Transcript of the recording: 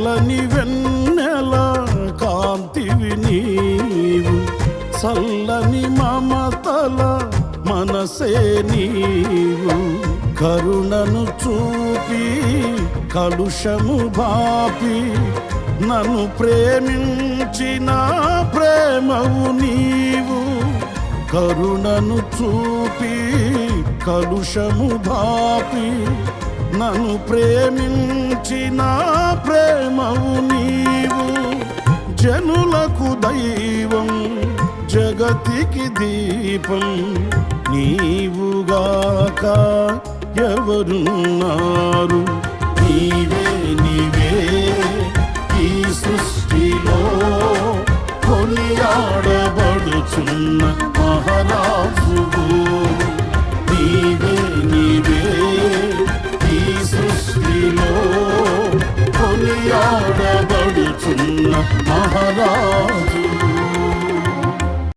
తెల్లని వెన్నెల కాంతివి నీవు, చల్లని మమతల మనసే నీవు. కరుణను చూపి కలుషము బాపి నన్ను ప్రేమించిన ప్రేమవు నీవు. కరుణను చూపి కలుషము బాపి నన్ను ప్రేమించిన ప్రేమవు నీవు. జనులకు దైవం జగతికి దీపం నీవుగాక ఎవరున్నారు. నీవే నీవే ఈ సృష్టిలో కొనియాడబడుచున్న మహారాజువు. నీవే నీవే ఈ సృష్టిలో కొనియాడబడుచున్న మహారాజు.